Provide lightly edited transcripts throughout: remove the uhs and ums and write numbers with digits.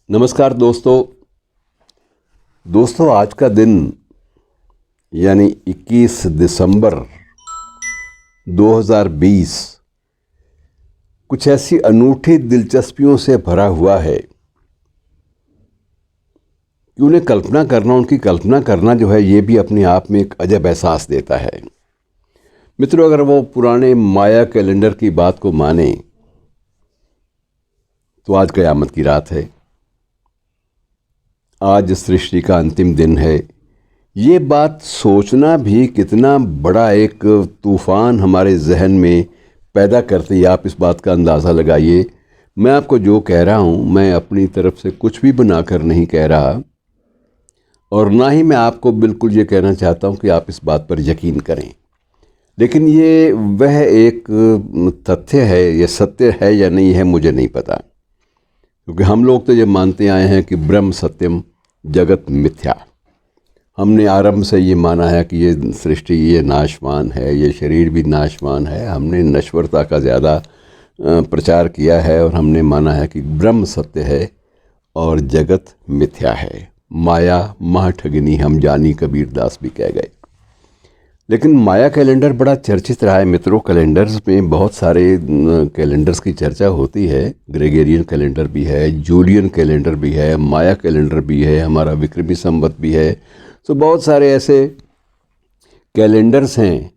नमस्कार दोस्तों आज का दिन यानी 21 दिसंबर 2020 कुछ ऐसी अनूठी दिलचस्पियों से भरा हुआ है कि उन्हें उनकी कल्पना करना जो है ये भी अपने आप में एक अजब एहसास देता है। मित्रों, अगर वो पुराने माया कैलेंडर की बात को माने तो आज क़यामत की रात है। आज सृष्टि का अंतिम दिन है। ये बात सोचना भी कितना बड़ा एक तूफ़ान हमारे जहन में पैदा करती है, आप इस बात का अंदाज़ा लगाइए। मैं आपको जो कह रहा हूँ मैं अपनी तरफ से कुछ भी बनाकर नहीं कह रहा, और ना ही मैं आपको बिल्कुल ये कहना चाहता हूँ कि आप इस बात पर यकीन करें। लेकिन ये वह एक तथ्य है, ये सत्य है या नहीं है मुझे नहीं पता, क्योंकि हम लोग तो ये मानते आए हैं कि ब्रह्म सत्यम जगत मिथ्या। हमने आरंभ से ये माना है कि ये सृष्टि ये नाशवान है, ये शरीर भी नाशवान है। हमने नश्वरता का ज़्यादा प्रचार किया है और हमने माना है कि ब्रह्म सत्य है और जगत मिथ्या है। माया महा ठगिनी हम जानी, कबीर दास भी कह गए। लेकिन माया कैलेंडर बड़ा चर्चित रहा है मित्रों। कैलेंडर्स में बहुत सारे कैलेंडर्स की चर्चा होती है। ग्रेगोरियन कैलेंडर भी है, जूलियन कैलेंडर भी है, माया कैलेंडर भी है, हमारा विक्रमी संवत भी है। तो बहुत सारे ऐसे कैलेंडर्स हैं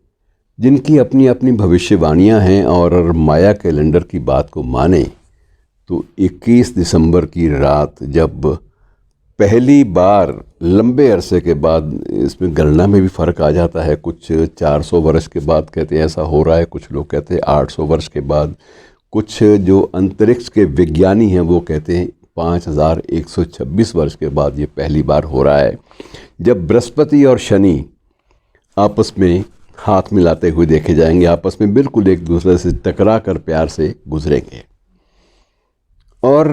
जिनकी अपनी अपनी भविष्यवाणियां हैं। और माया कैलेंडर की बात को माने तो 21 दिसंबर की रात जब पहली बार लंबे अरसे के बाद, इसमें गणना में भी फ़र्क आ जाता है, कुछ 400 वर्ष के बाद कहते हैं ऐसा हो रहा है, कुछ लोग कहते हैं 800 वर्ष के बाद, कुछ जो अंतरिक्ष के विज्ञानी हैं वो कहते हैं 5126 वर्ष के बाद ये पहली बार हो रहा है जब बृहस्पति और शनि आपस में हाथ मिलाते हुए देखे जाएंगे, आपस में बिल्कुल एक दूसरे से टकरा कर प्यार से गुजरेंगे। और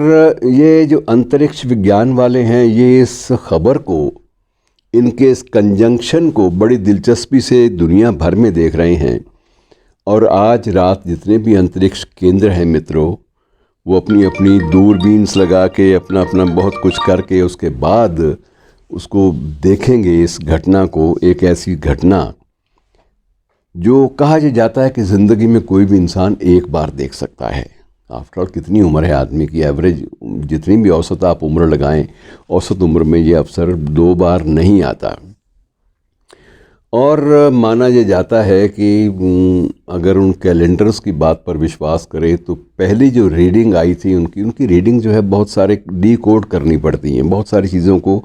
ये जो अंतरिक्ष विज्ञान वाले हैं ये इस खबर को, इनके इस कंजंक्शन को बड़ी दिलचस्पी से दुनिया भर में देख रहे हैं। और आज रात जितने भी अंतरिक्ष केंद्र हैं मित्रों, वो अपनी अपनी दूरबीन्स लगा के अपना अपना बहुत कुछ करके उसके बाद उसको देखेंगे, इस घटना को। एक ऐसी घटना जो कहा जाता है कि ज़िंदगी में कोई भी इंसान एक बार देख सकता है। आफ्टर ऑल कितनी उम्र है आदमी की, एवरेज जितनी भी औसत आप उम्र लगाएं, औसत उम्र में ये अवसर 2 बार नहीं आता। और माना ये जाता है कि अगर उन कैलेंडर्स की बात पर विश्वास करें तो पहली जो रीडिंग आई थी उनकी रीडिंग जो है बहुत सारे डीकोड करनी पड़ती हैं, बहुत सारी चीज़ों को,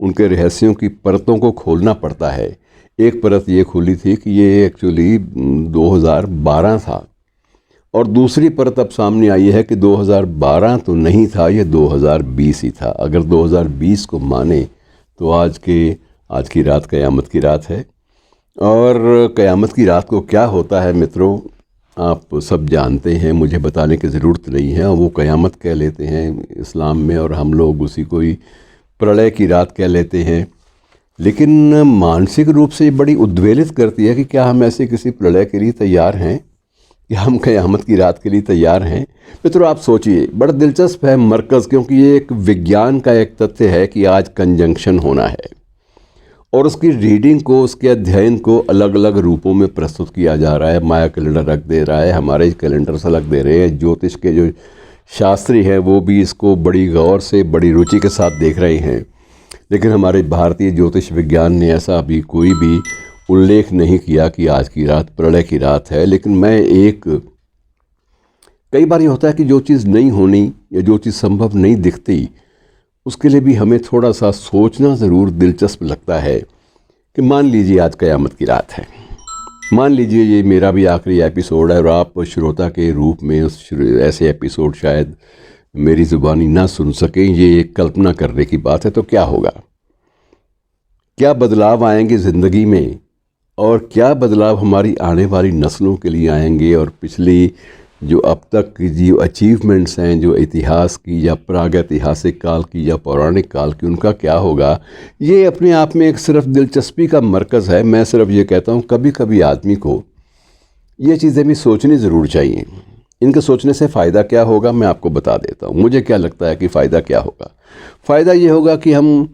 उनके रहस्यों की परतों को खोलना पड़ता है। एक परत ये खुली थी कि ये एक्चुअली 2012 था, और दूसरी परत अब सामने आई है कि 2012 तो नहीं था, ये 2020 ही था। अगर 2020 को माने तो आज की रात क़यामत की रात है। और क़यामत की रात को क्या होता है मित्रों, आप सब जानते हैं, मुझे बताने की ज़रूरत नहीं है। वो क़यामत कह लेते हैं इस्लाम में, और हम लोग उसी को ही प्रलय की रात कह लेते हैं। लेकिन मानसिक रूप से ये बड़ी उद्वेलित करती है कि क्या हम ऐसे किसी प्रलय के लिए तैयार हैं कि हम क़यामत की रात के लिए तैयार हैं। मित्रों आप सोचिए, बड़ा दिलचस्प है मरकज़, क्योंकि ये एक विज्ञान का एक तथ्य है कि आज कंजंक्शन होना है और उसकी रीडिंग को, उसके अध्ययन को अलग अलग रूपों में प्रस्तुत किया जा रहा है। माया कैलेंडर रख दे रहा है, हमारे कैलेंडर से अलग दे रहे हैं। ज्योतिष के जो शास्त्री हैं वो भी इसको बड़ी गौर से, बड़ी रुचि के साथ देख रहे हैं। लेकिन हमारे भारतीय ज्योतिष विज्ञान ने ऐसा अभी कोई भी उल्लेख नहीं किया कि आज की रात प्रलय की रात है। लेकिन कई बार ये होता है कि जो चीज़ नहीं होनी या जो चीज़ संभव नहीं दिखती, उसके लिए भी हमें थोड़ा सा सोचना ज़रूर दिलचस्प लगता है कि मान लीजिए आज क़यामत की रात है, मान लीजिए ये मेरा भी आखिरी एपिसोड है और आप श्रोता के रूप में ऐसे एपिसोड शायद मेरी ज़ुबानी ना सुन सकें, ये एक कल्पना करने की बात है। तो क्या होगा, क्या बदलाव आएंगे ज़िंदगी में, और क्या बदलाव हमारी आने वाली नस्लों के लिए आएंगे, और पिछली जो अब तक की जो अचीवमेंट्स हैं, जो इतिहास की या प्रागैतिहासिक काल की या पौराणिक काल की, उनका क्या होगा। ये अपने आप में एक सिर्फ दिलचस्पी का मरकज़ है। मैं सिर्फ ये कहता हूँ कभी कभी आदमी को ये चीज़ें भी सोचनी ज़रूर चाहिए। इनके सोचने से फ़ायदा क्या होगा मैं आपको बता देता हूँ। मुझे क्या लगता है कि फ़ायदा क्या होगा। फ़ायदा ये होगा कि हम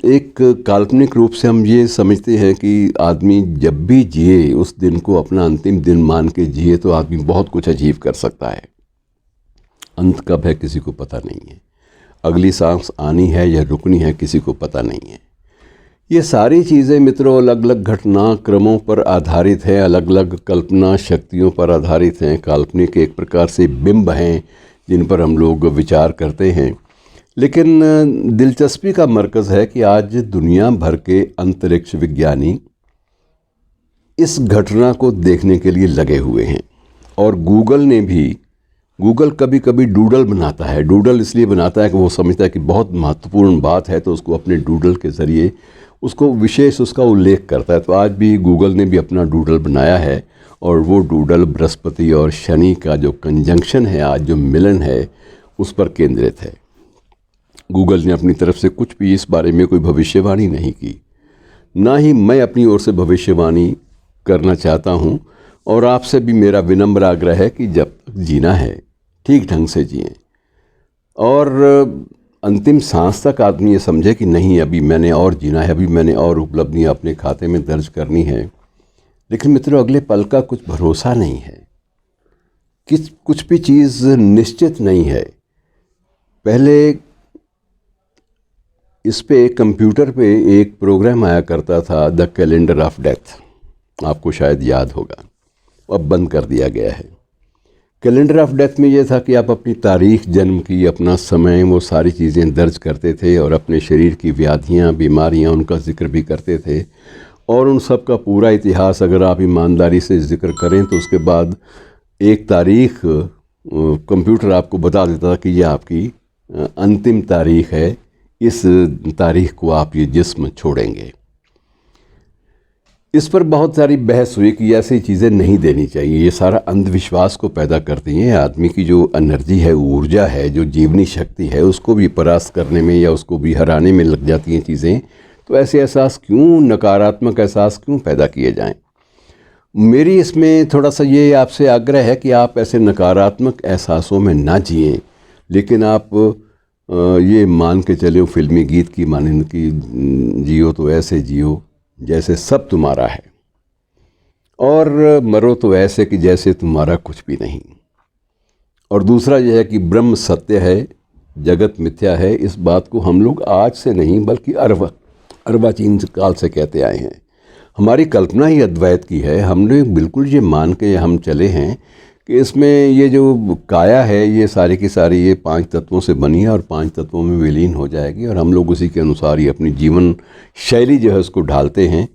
एक काल्पनिक रूप से हम ये समझते हैं कि आदमी जब भी जिए उस दिन को अपना अंतिम दिन मान के जिए तो आदमी बहुत कुछ अचीव कर सकता है। अंत कब है किसी को पता नहीं है, अगली सांस आनी है या रुकनी है किसी को पता नहीं है। ये सारी चीज़ें मित्रों अलग अलग घटनाक्रमों पर आधारित हैं, अलग अलग कल्पना शक्तियों पर आधारित हैं, काल्पनिक एक प्रकार से बिंब हैं जिन पर हम लोग विचार करते हैं। लेकिन दिलचस्पी का मरकज़ है कि आज दुनिया भर के अंतरिक्ष विज्ञानी इस घटना को देखने के लिए लगे हुए हैं। और गूगल कभी कभी डूडल बनाता है। डूडल इसलिए बनाता है कि वो समझता है कि बहुत महत्वपूर्ण बात है तो उसको अपने डूडल के ज़रिए उसको विशेष उसका उल्लेख करता है। तो आज भी गूगल ने भी अपना डूडल बनाया है और वो डूडल बृहस्पति और शनि का जो कंजंक्शन है, आज जो मिलन है, उस पर केंद्रित है। गूगल ने अपनी तरफ से कुछ भी इस बारे में कोई भविष्यवाणी नहीं की, ना ही मैं अपनी ओर से भविष्यवाणी करना चाहता हूँ। और आपसे भी मेरा विनम्र आग्रह है कि जब तक जीना है ठीक ढंग से जिएं और अंतिम सांस तक आदमी ये समझे कि नहीं अभी मैंने और जीना है, अभी मैंने और उपलब्धियाँ अपने खाते में दर्ज करनी है। लेकिन मित्रों अगले पल का कुछ भरोसा नहीं है, कुछ भी चीज़ निश्चित नहीं है। पहले इस पे कंप्यूटर पे एक प्रोग्राम आया करता था, द कैलेंडर ऑफ डेथ, आपको शायद याद होगा, अब बंद कर दिया गया है। कैलेंडर ऑफ डेथ में ये था कि आप अपनी तारीख, जन्म की, अपना समय, वो सारी चीज़ें दर्ज करते थे और अपने शरीर की व्याधियाँ, बीमारियाँ, उनका जिक्र भी करते थे। और उन सब का पूरा इतिहास अगर आप ईमानदारी से जिक्र करें तो उसके बाद एक तारीख कंप्यूटर आपको बता देता था कि ये आपकी अंतिम तारीख है, इस तारीख को आप ये जिस्म छोड़ेंगे। इस पर बहुत सारी बहस हुई कि ऐसी चीज़ें नहीं देनी चाहिए, ये सारा अंधविश्वास को पैदा करती हैं। आदमी की जो एनर्जी है, ऊर्जा है, जो जीवनी शक्ति है, उसको भी परास्त करने में या उसको भी हराने में लग जाती हैं चीज़ें। तो ऐसे एहसास क्यों, नकारात्मक एहसास क्यों पैदा किए जाएं? मेरी इसमें थोड़ा सा ये आपसे आग्रह है कि आप ऐसे नकारात्मक एहसासों में ना जिएं, लेकिन आप ये मान के चले फिल्मी गीत की मानंद की जियो तो ऐसे जियो जैसे सब तुम्हारा है और मरो तो ऐसे कि जैसे तुम्हारा कुछ भी नहीं। और दूसरा यह है कि ब्रह्म सत्य है, जगत मिथ्या है। इस बात को हम लोग आज से नहीं बल्कि अर्वाचीन काल से कहते आए हैं। हमारी कल्पना ही अद्वैत की है। हमने बिल्कुल ये मान के हम चले हैं कि इसमें ये जो काया है ये सारी की सारी ये 5 तत्वों से बनी है और 5 तत्वों में विलीन हो जाएगी और हम लोग उसी के अनुसार ही अपनी जीवन शैली जो है उसको ढालते हैं।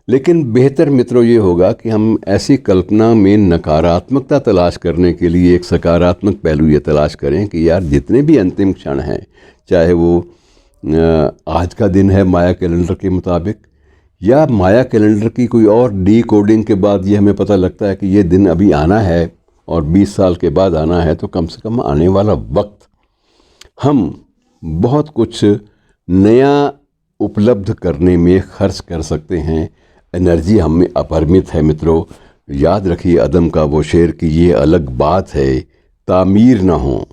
लेकिन बेहतर मित्रों ये होगा कि हम ऐसी कल्पना में नकारात्मकता तलाश करने के लिए एक सकारात्मक पहलू ये तलाश करें कि यार जितने भी अंतिम क्षण हैं, चाहे वो आज का दिन है माया कैलेंडर के मुताबिक या माया कैलेंडर की कोई और डी कोडिंग के बाद ये हमें पता लगता है कि ये दिन अभी आना है और 20 साल के बाद आना है, तो कम से कम आने वाला वक्त हम बहुत कुछ नया उपलब्ध करने में खर्च कर सकते हैं। एनर्जी हम में अपरिमित है मित्रों। याद रखिए अदम का वो शेर कि ये अलग बात है तामीर ना हो,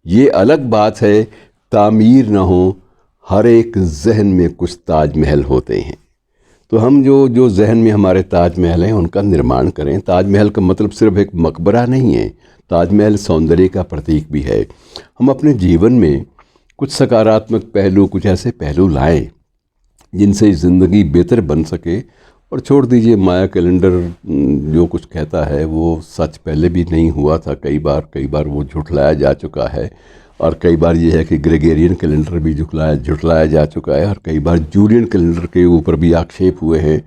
ये अलग बात है तामीर ना हो, हर एक जहन में कुछ ताजमहल होते हैं। तो हम जो जहन में हमारे ताजमहल हैं उनका निर्माण करें। ताजमहल का मतलब सिर्फ एक मकबरा नहीं है, ताजमहल सौंदर्य का प्रतीक भी है। हम अपने जीवन में कुछ सकारात्मक पहलू, कुछ ऐसे पहलू लाएं जिनसे ज़िंदगी बेहतर बन सके। और छोड़ दीजिए माया कैलेंडर जो कुछ कहता है वो सच पहले भी नहीं हुआ था, कई बार वो झुठलाया जा चुका है। और कई बार ये है कि ग्रेगोरियन कैलेंडर भी झुठलाया जा चुका है और कई बार जूलियन कैलेंडर के ऊपर भी आक्षेप हुए हैं।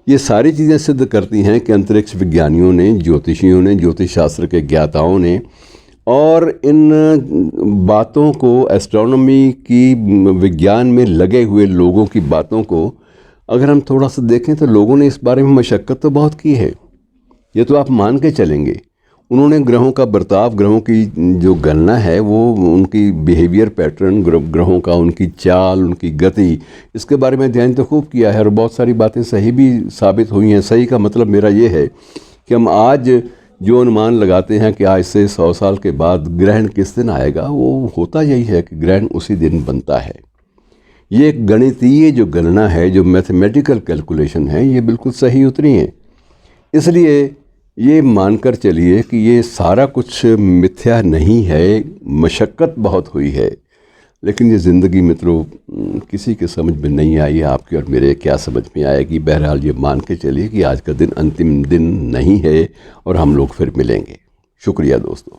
ये सारी चीज़ें सिद्ध करती हैं कि अंतरिक्ष विज्ञानियों ने, ज्योतिषियों ने, ज्योतिष शास्त्र के ज्ञाताओं ने और इन बातों को, एस्ट्रोनॉमी की विज्ञान में लगे हुए लोगों की बातों को अगर हम थोड़ा सा देखें तो लोगों ने इस बारे में मशक्क़त तो बहुत की है। ये तो आप मान के चलेंगे। उन्होंने ग्रहों का बर्ताव, ग्रहों की जो गणना है वो उनकी बिहेवियर पैटर्न, ग्रहों का, उनकी चाल, उनकी गति, इसके बारे में अध्ययन तो खूब किया है और बहुत सारी बातें सही भी साबित हुई हैं। सही का मतलब मेरा ये है कि हम आज जो अनुमान लगाते हैं कि आज से 100 साल के बाद ग्रहण किस दिन आएगा, वो होता यही है कि ग्रहण उसी दिन बनता है। ये एक गणितीय जो गणना है, जो मैथमेटिकल कैलकुलेशन है, ये बिल्कुल सही उतरी है। इसलिए ये मानकर चलिए कि ये सारा कुछ मिथ्या नहीं है, मशक्क़त बहुत हुई है, लेकिन ये ज़िंदगी मित्रों किसी के समझ में नहीं आई। आपके और मेरे क्या समझ में आएगी। बहरहाल ये मान के चलिए कि आज का दिन अंतिम दिन नहीं है और हम लोग फिर मिलेंगे। शुक्रिया दोस्तों।